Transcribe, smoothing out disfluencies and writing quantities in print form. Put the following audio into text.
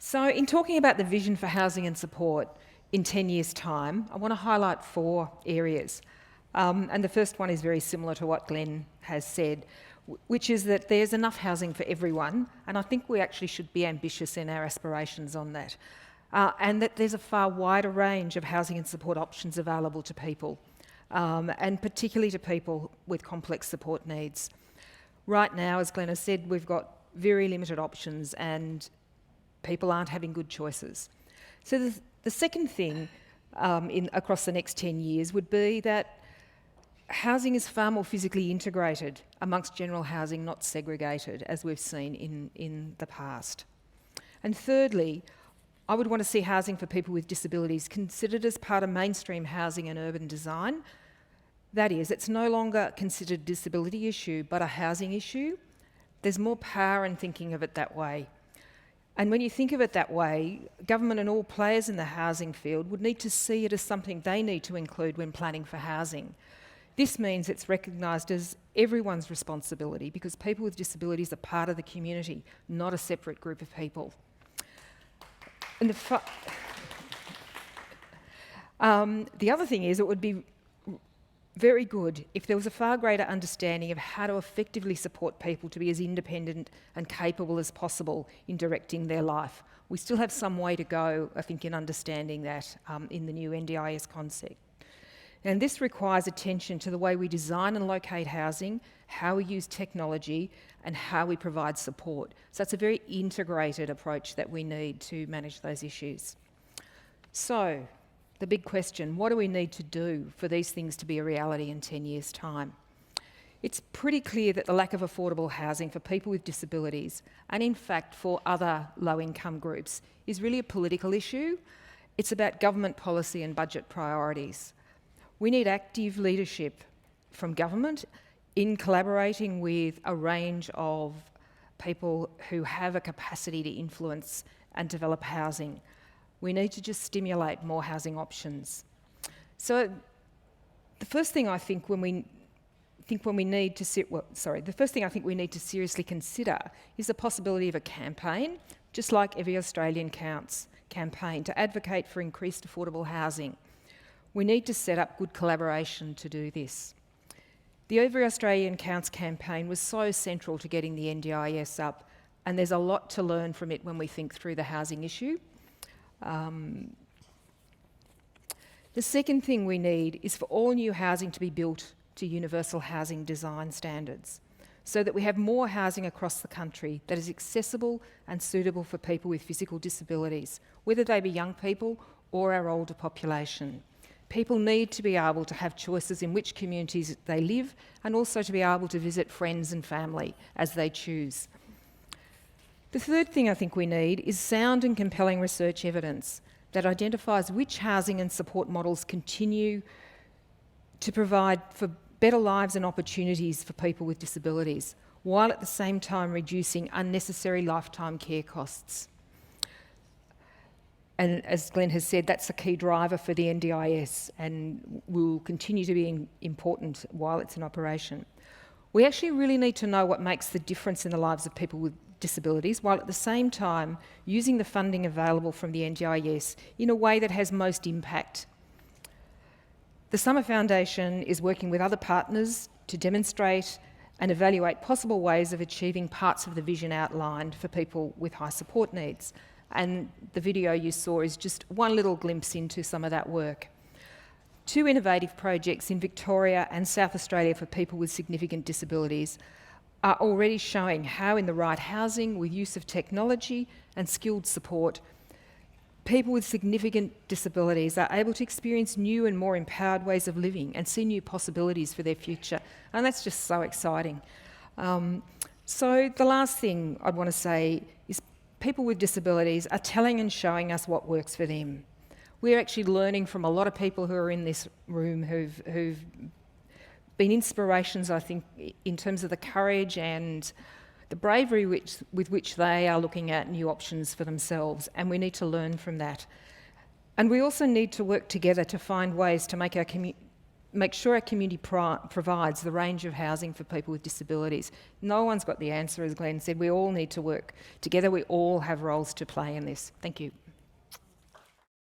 So in talking about the vision for housing and support in 10 years' time, I want to highlight 4 areas. And the first one is very similar to what Glenn has said, which is that there's enough housing for everyone, and I think we actually should be ambitious in our aspirations on that. And that there's a far wider range of housing and support options available to people, and particularly to people with complex support needs. Right now, as Glenn has said, we've got very limited options and people aren't having good choices. So the second thing across the next 10 years would be that housing is far more physically integrated amongst general housing, not segregated, as we've seen in the past. And thirdly, I would want to see housing for people with disabilities considered as part of mainstream housing and urban design. That is, it's no longer considered a disability issue, but a housing issue. There's more power in thinking of it that way. And when you think of it that way, government and all players in the housing field would need to see it as something they need to include when planning for housing. This means it's recognised as everyone's responsibility because people with disabilities are part of the community, not a separate group of people. And the other thing is, it would be very good if there was a far greater understanding of how to effectively support people to be as independent and capable as possible in directing their life. We still have some way to go, I think, in understanding that in the new NDIS concept. And this requires attention to the way we design and locate housing, how we use technology, and how we provide support. So it's a very integrated approach that we need to manage those issues. So, the big question, what do we need to do for these things to be a reality in 10 years' time? It's pretty clear that the lack of affordable housing for people with disabilities, and in fact for other low-income groups, is really a political issue. It's about government policy and budget priorities. We need active leadership from government in collaborating with a range of people who have a capacity to influence and develop housing. We need to just stimulate more housing options. So the first thing I think we need to seriously consider is the possibility of a campaign, just like Every Australian Counts campaign, to advocate for increased affordable housing. We need to set up good collaboration to do this. The Every Australian Counts campaign was so central to getting the NDIS up, and there's a lot to learn from it when we think through the housing issue. The second thing we need is for all new housing to be built to universal housing design standards, so that we have more housing across the country that is accessible and suitable for people with physical disabilities, whether they be young people or our older population. People need to be able to have choices in which communities they live, and also to be able to visit friends and family as they choose. The third thing I think we need is sound and compelling research evidence that identifies which housing and support models continue to provide for better lives and opportunities for people with disabilities, while at the same time reducing unnecessary lifetime care costs. And as Glenn has said, that's a key driver for the NDIS and will continue to be important while it's in operation. We actually really need to know what makes the difference in the lives of people with disabilities, while at the same time using the funding available from the NDIS in a way that has most impact. The Summer Foundation is working with other partners to demonstrate and evaluate possible ways of achieving parts of the vision outlined for people with high support needs. And the video you saw is just one little glimpse into some of that work. 2 innovative projects in Victoria and South Australia for people with significant disabilities are already showing how, in the right housing, with use of technology and skilled support, people with significant disabilities are able to experience new and more empowered ways of living and see new possibilities for their future. And that's just so exciting. So the last thing I'd want to say is people with disabilities are telling and showing us what works for them. We're actually learning from a lot of people who are in this room who've been inspirations, I think, in terms of the courage and the bravery with which they are looking at new options for themselves, and we need to learn from that. And we also need to work together to find ways to make our make sure our community provides the range of housing for people with disabilities. No one's got the answer, as Glenn said. We all need to work together. We all have roles to play in this. Thank you.